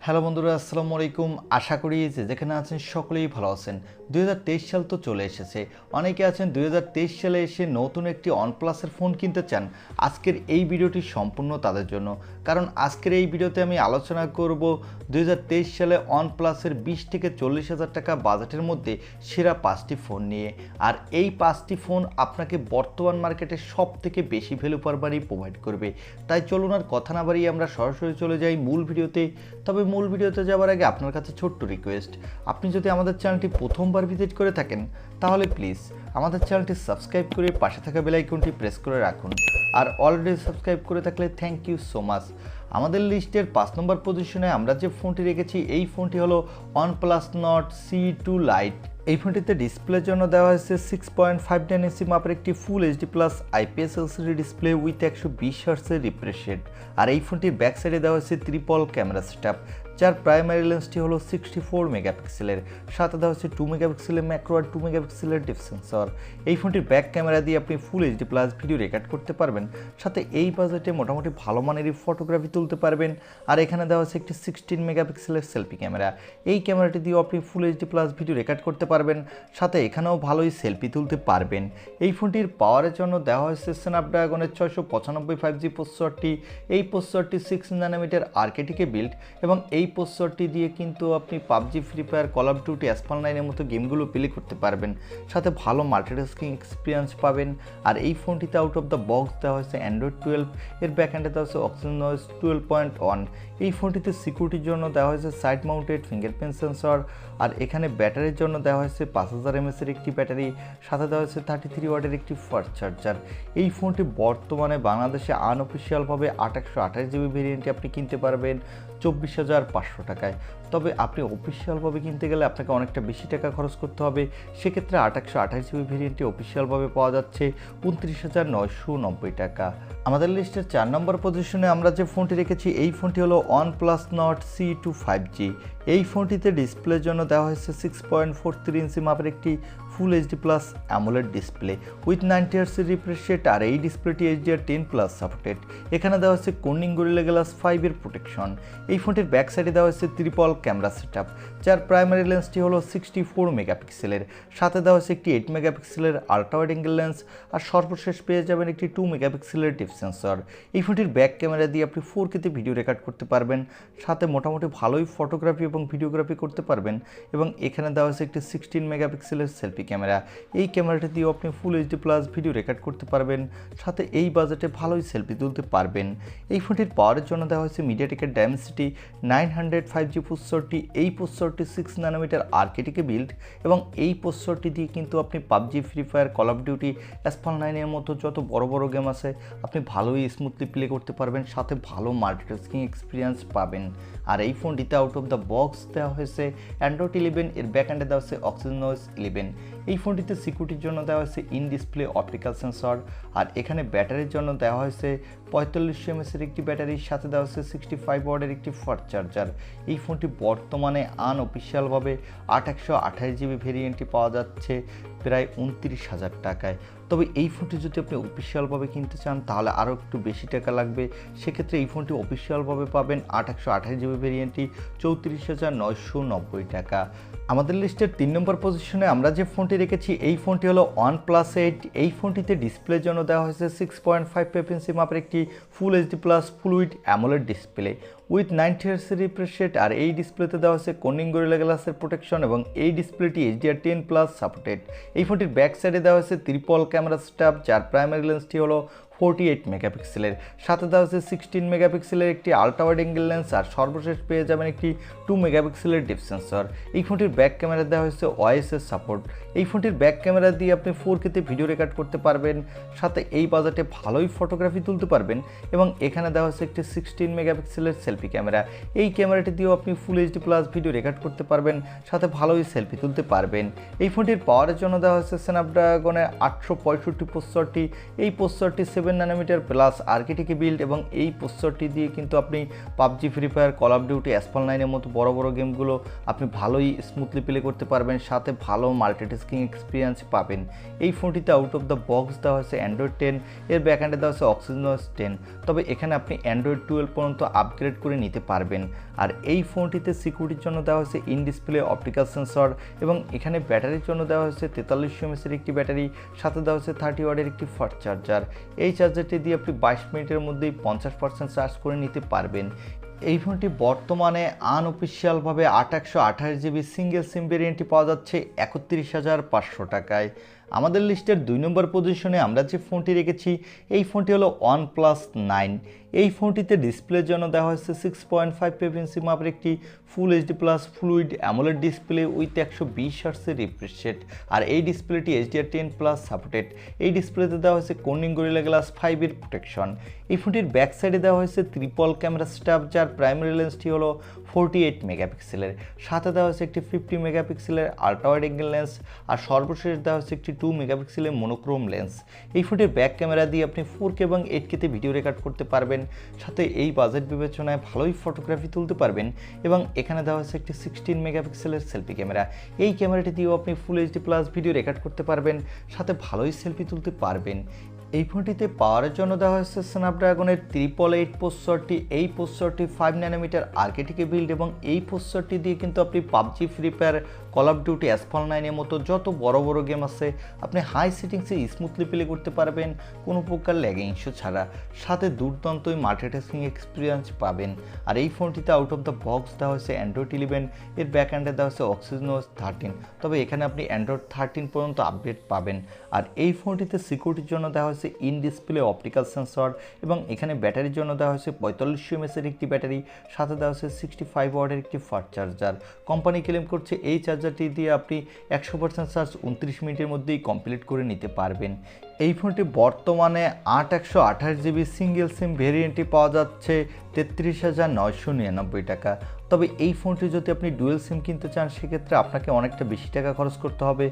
Hello বন্ধুরা, আসসালামু আলাইকুম। আশা করি যে যেখানে আছেন সকলেই ভালো আছেন। 2023 সাল তো চলে এসেছে। অনেকে আছেন 2023 সালে এসে নতুন একটি ওয়ানপ্লাসের ফোন কিনতে চান। আজকের এই ভিডিওটি সম্পূর্ণ তাদের জন্য, কারণ আজকের এই ভিডিওতে আমি আলোচনা করব 2023 সালে ওয়ানপ্লাসের 20 থেকে 40 হাজার টাকা বাজেটের মধ্যে সেরা 5টি ফোন নিয়ে। আর এই 5টি ফোন আপনাকে বর্তমান মার্কেটে সব থেকে বেশি ভ্যালু পার বারই প্রোভাইড করবে। তাই চলুন আর কথা না বাড়িয়ে আমরা সরাসরি চলে যাই মূল ভিডিওতে। তবে মূল ভিডিওতে যাওয়ার আগে আপনার কাছে ছোট্ট রিকোয়েস্ট, আপনি যদি আমাদের চ্যানেলটি প্রথমবার ভিজিট করে থাকেন তাহলে প্লিজ আমাদের চ্যানেলটি সাবস্ক্রাইব করে পাশে থাকা বেল আইকনটি প্রেস করে রাখুন। আর অলরেডি সাবস্ক্রাইব করে থাকলে থ্যাংক ইউ সো মাচ। আমাদের লিস্টের 5 নম্বর পজিশনে আমরা যে ফোনটি রেখেছি এই ফোনটি হলো OnePlus Nord C2 Lite। এই ফোনটিতে ডিসপ্লের জন্য দেওয়া হয়েছে 6.59 ইঞ্চি মাপের একটি full HD plus IPS LCD display with 120 হার্টজের রিফ্রেশ রেট। আর এই ফোনটির ব্যাক সাইডে দেওয়া হয়েছে ট্রিপল ক্যামেরা সেটআপ, যার প্রাইমারি লেন্সটি হলো 64 মেগাপিক্সেলের, সাথে দেওয়া হচ্ছে 2 মেগাপিক্সেলের ম্যাক্রো আর 2 মেগাপিক্সেলের ডেপথ সেন্সর। এই ফোনটির ব্যাক ক্যামেরা দিয়ে আপনি ফুল এইচডি প্লাস ভিডিও রেকর্ড করতে পারবেন, সাথে এই বাজেটে মোটামুটি ভালো মানেরই ফটোগ্রাফি তুলতে পারবেন। আর এখানে দেওয়া হচ্ছে একটি 16 মেগাপিক্সেলের সেলফি ক্যামেরা। এই ক্যামেরাটি দিয়েও আপনি ফুল এইচডি প্লাস ভিডিও রেকর্ড করতে পারবেন, সাথে এখানেও ভালোই সেলফি তুলতে পারবেন। এই ফোনটির পাওয়ারের জন্য দেওয়া হয়েছে স্ন্যাপড্রাগনের 695 5G প্রসেসরটি। এই প্রসেসরটি 6 ন্যানোমিটার আর্কিটেক্টে বিল্ড, এবং এই প্রসেসরটি দিয়ে কিন্তু আপনি PUBG, free fire, call of duty, Asphalt 9-এর মতো গেমগুলো প্লে করতে পারবেন, সাথে ভালো মাল্টিটাস্কিং এক্সপিরিয়েন্স পাবেন। আর এই ফোনটিতে আউট অফ দ্য বক্স দেওয়া হয়েছে অ্যান্ড্রয়েড 12, এর ব্যাকএন্ডে দেওয়া হয়েছে Oneplus 12.1। এই ফোনটিতে সিকিউরিটির জন্য দেওয়া হয়েছে সাইড মাউন্টেড ফিঙ্গারপ্রিন্ট সেন্সর। আর এখানে ব্যাটারির জন্য দেওয়া হয়েছে 5000 mAh এর একটি ব্যাটারি, সাথে দেওয়া হয়েছে 33 ওয়াটের একটি ফাস্ট চার্জার। এই ফোনটি বর্তমানে বাংলাদেশে আনঅফিসিয়ালভাবে 828GB ভেরিয়েন্টটি আপনি কিনতে পারবেন 24,500 টাকায়। তবে আপনি অফিসিয়ালভাবে কিনতে গেলে আপনাকে অনেকটা বেশি টাকা খরচ করতে হবে। সেক্ষেত্রে 828GB ভেরিয়েন্টটি অফিসিয়ালভাবে পাওয়া যাচ্ছে 29,990 টাকা। আমাদের লিস্টের 4 নম্বর পজিশনে আমরা যে ফোনটি রেখেছি এই ফোনটি হলো OnePlus Nord C2 5G। এই ফোনটিতে ডিসপ্লের জন্য দেওয়া হয়েছে 6.43 ইঞ্চি মাপের একটি full HD plus AMOLED display with 90 হার্টজের রিফ্রেশ রেট। আর এই ডিসপ্লেটি HDR10+ সাপোর্টেড। এখানে দেওয়া হচ্ছে কর্নিং গরিলা গ্লাস 5-এর প্রোটেকশন। এই ফোনটির ব্যাক সাইডে দেওয়া হয়েছে ট্রিপল ক্যামেরা সেটআপ, যার প্রাইমারি লেন্সটি হলো 64 মেগাপিক্সেলের, সাথে দেওয়া হচ্ছে একটি 8 মেগাপিক্সেলের আল্ট্রা ওয়াইড অ্যাঙ্গেল লেন্স। আর সর্বশেষ পেয়ে যাবেন একটি 2 মেগাপিক্সেলের ডেপথ সেন্সর। এই ফোনটির ব্যাক ক্যামেরা দিয়ে আপনি 4K-তে ভিডিও রেকর্ড করতে পারবেন, সাথে মোটামুটি ভালোই ফটোগ্রাফি এবং ভিডিওগ্রাফি করতে পারবেন। এবং এখানে দেওয়া হচ্ছে একটি 16 মেগাপিক্সেলের সেলফি ক্যামেরা। এই ক্যামেরাটি দিয়েও আপনি ফুল এইচডি প্লাস ভিডিও রেকর্ড করতে পারবেন, সাথে এই বাজেটে ভালোই সেলফি তুলতে পারবেন। এই ফোনটির পাওয়ারের জন্য দেওয়া হয়েছে মিডিয়াটেকের ডায়মেনসিটি 900 5G প্রসেসরটি। এই প্রসেসরটি 6 ন্যানোমিটার আর্কিটেক্টে বিল্ড, এবং এই প্রসেসরটি দিয়ে কিন্তু আপনি PUBG, free fire, call of duty, Asphalt 9-এর মতো যত বড় বড় গেম আছে আপনি ভালোই স্মুথলি প্লে করতে পারবেন, সাথে ভালো মাল্টিটাস্কিং এক্সপিরিয়েন্স পাবেন। আর এই ফোনটিতে আউট অফ দ্য বক্স দেওয়া হয়েছে অ্যান্ড্রয়েড 11, এর ব্যাকএন্ডে দেওয়া হয়েছে Oneplus 11। এই ফোনটিতে সিকিউরিটির জন্য দেওয়া হয়েছে ইন ডিসপ্লে অপটিক্যাল সেন্সর। আর এখানে ব্যাটারির জন্য দেওয়া হয়েছে 4500 mAh এর একটি ব্যাটারির, সাথে দেওয়া হয়েছে 65 ওয়াটের একটি ফাস্ট চার্জার। এই ফোনটি বর্তমানে আনঅফিসিয়ালভাবে 828GB ভেরিয়েন্টটি পাওয়া যাচ্ছে প্রায় 29,000 টাকায়। তবে এই ফোনটি যদি আপনি অফিসিয়ালভাবে কিনতে চান তাহলে আরও একটু বেশি টাকা লাগবে। সেক্ষেত্রে এই ফোনটি অফিসিয়ালভাবে পাবেন 828GB ভেরিয়েন্টটি 34,990 টাকা। আমাদের লিস্টের 3 নম্বর পজিশনে আমরা যে ফোনটি রেখেছি এই ফোনটি হলো OnePlus 8। এই ফোনটিতে ডিসপ্লের জন্য দেওয়া হয়েছে 6.55 ইঞ্চি মাপের একটি full HD plus fluid AMOLED display with 90 হার্টজের রিফ্রেশ রেট। আর এই ডিসপ্লেতে দেওয়া হচ্ছে কর্নিং গরিলা গ্লাসের প্রোটেকশন, এবং এই ডিসপ্লেটি HDR10+ সাপোর্টেড। এই ফোনটির ব্যাক সাইডে দেওয়া হয়েছে ট্রিপল ক্যামেরা সেটআপ, যার প্রাইমারি লেন্সটি হলো 48 মেগাপিক্সেলের, সাথে দেওয়া হচ্ছে 16 মেগাপিক্সেলের একটি আল্ট্রা ওয়াইড অ্যাঙ্গেল লেন্স। আর সর্বশেষ পেয়ে যাবেন একটি 2 মেগাপিক্সেলের ডেপথ সেন্সর। এই ফোনটির ব্যাক ক্যামেরা দেওয়া হয়েছে OIS-এর সাপোর্ট। এই ফোনটির ব্যাক ক্যামেরা দিয়ে আপনি 4K-তে ভিডিও রেকর্ড করতে পারবেন, সাথে এই বাজেটে ভালোই ফটোগ্রাফি তুলতে পারবেন। এবং এখানে দেওয়া হচ্ছে একটি 16 মেগাপিক্সেলের সেলফি ক্যামেরা। এই ক্যামেরাটি দিয়েও আপনি ফুল এইচডি প্লাস ভিডিও রেকর্ড করতে পারবেন, সাথে ভালোই সেলফি তুলতে পারবেন। এই ফোনটির পাওয়ারের জন্য দেওয়া হচ্ছে স্ন্যাপড্রাগনের 865 প্রসেসরটি। এই প্রসেসরটি 7 ন্যানোমিটার প্লাস আর্কিটেক্ট বিল্ড এবং এই প্রসেসরটি দিয়ে কিন্তু আপনি PUBG, free fire, call of duty, asphalt 9 এর মতো বড় বড় গেমগুলো আপনি ভালোই স্মুথলি প্লে করতে পারবেন, সাথে ভালো মাল্টিটাস্কিং এক্সপিরিয়েন্স পাবেন। এই ফোনটিতে আউট অফ দ্য বক্স দেওয়া হয়েছে অ্যান্ড্রয়েড 10, এর ব্যাকএন্ডে দেওয়া হয়েছে অক্সিজেনওস 10, তবে এখানে আপনি অ্যান্ড্রয়েড 12 পর্যন্ত আপগ্রেড করে নিতে পারবেন। আর এই ফোনটিতে সিকিউরিটির জন্য দেওয়া হয়েছে ইন ডিসপ্লে অপটিক্যাল সেন্সর এবং এখানে ব্যাটারির জন্য দেওয়া হয়েছে 4300 mAh একটি ব্যাটারি, সাথে দেওয়া হয়েছে 30 ওয়াটের একটি ফাস্ট চার্জার। এই চার্জারটি দিয়ে আপনি 22 মিনিটের মধ্যেই 50% চার্জ করে নিতে পারবেন। এই ফোনটি বর্তমানে আনঅফিসিয়ালভাবে 828GB সিঙ্গেল সিম ভেরিয়েন্টটি পাওয়া যাচ্ছে 31,500 টাকায়। আমাদের লিস্টের 2 নম্বর পজিশনে আমরা যে ফোনটি রেখেছি এই ফোনটি হলো OnePlus 9। এই ফোনটিতে ডিসপ্লের জন্য দেওয়া হয়েছে 6.5 ইঞ্চি মাপের একটি full HD plus fluid AMOLED display with 120 হার্টজের রিফ্রেশ রেট। আর এই ডিসপ্লেটি HDR10+ সাপোর্টেড। এই ডিসপ্লেতে দেওয়া হয়েছে কর্নিং গরিলা গ্লাস 5 এর প্রোটেকশন। এই ফোনটির ব্যাক সাইডে দেওয়া হয়েছে ট্রিপল ক্যামেরা সেটআপ, যার প্রাইমারি লেন্সটি হলো 48 মেগাপিক্সেলের, সাথে দেওয়া হয়েছে একটি 50 মেগাপিক্সেলের আল্ট্রা ওয়াইড অ্যাঙ্গেল লেন্স, আর সর্বশেষ দেওয়া হয়েছে একটি 2 মেগাপিক্সেলের মোনোক্রোম লেন্স। এই ফোনটির ব্যাক ক্যামেরা দিয়ে আপনি 4K এবং 8K তে ভিডিও রেকর্ড করতে পারবেন, সাথে এই বাজেট বিবেচনায় ভালোই ফটোগ্রাফি তুলতে পারবেন। এবং এখানে দেওয়া হয়েছে একটি 16 মেগাপিক্সেলের সেলফি ক্যামেরা। এই ক্যামেরাটি দিয়েও আপনি ফুল এইচডি প্লাস ভিডিও রেকর্ড করতে পারবেন, সাথে ভালোই সেলফি তুলতে পারবেন। এই ফোনটিতে পাওয়ারের জন্য দেওয়া হয়েছে স্ন্যাপড্রাগনের 888 প্রসেসরটি। এই প্রসেসরটি 5 ন্যানোমিটার আর্কিটেক্ট বিল্ড এবং এই প্রসেসরটি দিয়ে কিন্তু আপনি PUBG, free fire, call of duty, asphalt 9 এর মতো যত বড় বড় গেম আছে আপনি হাই সেটিংসে স্মুথলি প্লে করতে পারবেন কোনো প্রকার ল্যাগিং ইস্যু ছাড়া, সাথে দুর্দান্তই মাল্টিটাস্কিং এক্সপিরিয়েন্স পাবেন। আর এই ফোনটিতে আউট অফ দ্য বক্স দেওয়া হয়েছে অ্যান্ড্রয়েড 11, এর ব্যাক এন্ডে দেওয়া হয়েছে অক্সিজেনওস 13, তবে এখানে আপনি অ্যান্ড্রয়েড 13 পর্যন্ত আপডেট পাবেন। আর এই ফোনটিতে সিকিউরিটির জন্য দেওয়া হয়েছে ইন ডিসপ্লে অপটিক্যাল সেন্সর এবং এখানে ব্যাটারির জন্য দেওয়া হয়েছে 4500 mAh এর একটি ব্যাটারি, সাথে দেওয়া হয়েছে 65 ওয়াটের একটি ফাস্ট চার্জার। কোম্পানি ক্লেম করছে এই চার্জারটি দিয়ে আপনি 100% চার্জ 29 মিনিটের মধ্যেই কমপ্লিট করে নিতে পারবেন। এই ফোনটি বর্তমানে 828GB সিঙ্গেল সিম ভেরিয়েন্টটি পাওয়া যাচ্ছে 33,999 টাকা। তবে এই ফোনটি যদি আপনি ডুয়েল সিম কিনতে চান সেক্ষেত্রে আপনাকে অনেকটা বেশি টাকা খরচ করতে হবে,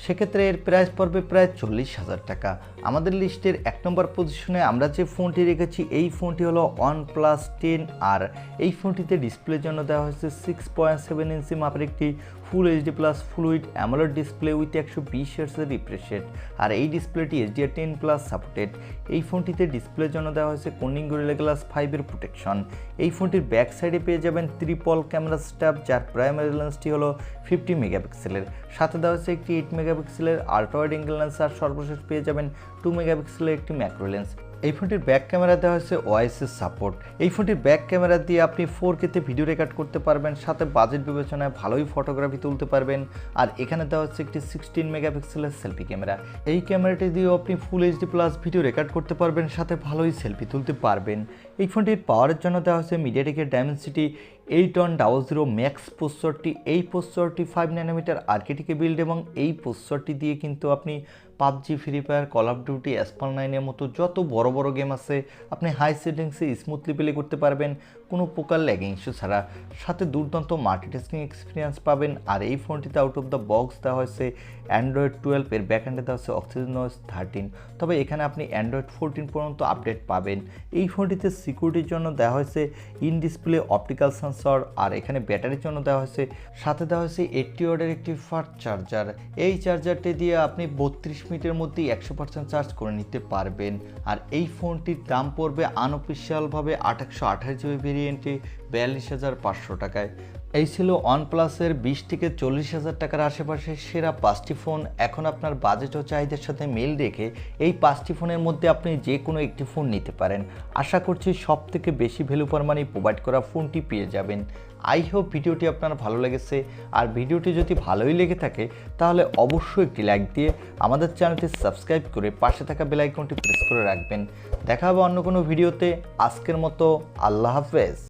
সেক্ষেত্রে এর প্রাইস পড়বে প্রায় 40,000 টাকা। আমাদের লিস্টের 1 নম্বর পজিশনে আমরা যে ফোনটি রেখেছি এই ফোনটি হলো OnePlus 10R। এই ফোনটিতে ডিসপ্লের জন্য দেওয়া হয়েছে 6.7 ইঞ্চি মাপের একটি full HD plus fluid AMOLED display with 120 হার্টজের রিফ্রেশ রেট। আর এই ডিসপ্লেটি HDR10+ সাপোর্টেড। এই ফোনটিতে ডিসপ্লের জন্য দেওয়া হয়েছে কর্নিং গরিলা গ্লাস 5 এর প্রোটেকশন। এই ফোনটির ব্যাক সাইডে পেয়ে যাবেন ট্রিপল ক্যামেরা সেটআপ, যার প্রাইমারি লেন্সটি হলো 50 মেগাপিক্সেলের, সাথে দেওয়া হয়েছে একটি 8 মেগাপিক্সেলের আল্ট্রা ওয়াইড অ্যাঙ্গেল লেন্স, আর সর্বশেষ পেয়ে যাবেন 2 মেগাপিক্সেলের একটি ম্যাক্রো লেন্স। এই ফোনটির ব্যাক ক্যামেরা দেওয়া হয়েছে ওআইএস সাপোর্ট। এই ফোনটির ব্যাক ক্যামেরা দিয়ে আপনি 4K তে ভিডিও রেকর্ড করতে পারবেন, সাথে বাজেট বিবেচনায় ভালোই ফটোগ্রাফি তুলতে পারবেন। আর এখানে দেওয়া হচ্ছে একটি 16 মেগাপিক্সেলের সেলফি ক্যামেরা। এই ক্যামেরাটি দিয়েও আপনি ফুল এইচডি প্লাস ভিডিও রেকর্ড করতে পারবেন, সাথে ভালোই সেলফি তুলতে পারবেন। এই ফোনটির পাওয়ারের জন্য দেওয়া হয়েছে মিডিয়াটেকের ডায়মেনসিটি 8100 ম্যাক্স প্রসেসরটি। এই প্রসেসরটি 5 ন্যানোমিটার আর্কিটেক্ট বিল্ড এবং এই প্রসেসরটি দিয়ে কিন্তু আপনি PUBG, free fire, call of duty, asphalt 9 এর মতো যত বড় বড় গেম আছে আপনি হাই সেটিংসে স্মুথলি প্লে করতে পারবেন কোনো প্রকার ল্যাগিং ইস্যু ছাড়া, সাথে দুর্দান্ত মাল্টিটাস্কিং এক্সপিরিয়েন্স পাবেন। আর এই ফোনটিতে আউট অফ দ্য বক্স দেওয়া হয়েছে অ্যান্ড্রয়েড 12, এর ব্যাক এন্ডে দেওয়া হয়েছে অক্সিজেনওস 13, তবে এখানে আপনি অ্যান্ড্রয়েড 14 পর্যন্ত আপডেট পাবেন। এই ফোনটিতে সিকিউরিটির জন্য দেওয়া হয়েছে ইন ডিসপ্লে অপটিক্যাল সেন্সর, আর এখানে ব্যাটারির জন্য দেওয়া হয়েছে, সাথে দেওয়া হয়েছে 80 ওয়াটের একটি ফাস্ট চার্জার। এই চার্জারটি দিয়ে আপনি 32 মিনিটের মধ্যেই 100% চার্জ করে নিতে পারবেন। আর এই ফোনটির দাম পড়বে আনঅফিসিয়ালভাবে 828GB ভেরিয়েন্টে 42,500 টাকায়। এই ছিল OnePlus-এর 20 থেকে 40,000 টাকার আশেপাশে সেরা 5টি ফোন। এখন আপনার বাজেট ও চাহিদার সাথে মিল রেখে এই 5টি ফোনের মধ্যে আপনি যে কোনো একটি ফোন নিতে পারেন। আশা করছি সব থেকে বেশি ভ্যালু ফর মানি প্রোভাইড করা ফোনটি পেয়ে যাবেন। আই হোপ ভিডিওটি আপনার ভালো লেগেছে। আর ভিডিওটি যদি ভালোই লেগে থাকে তাহলে অবশ্যই একটি লাইক দিয়ে আমাদের চ্যানেলটি সাবস্ক্রাইব করে পাশে থাকা বেল আইকনটি প্রেস করে রাখবেন। দেখা হবে অন্য কোনো ভিডিওতে। আজকের মতো আল্লাহ হাফেজ।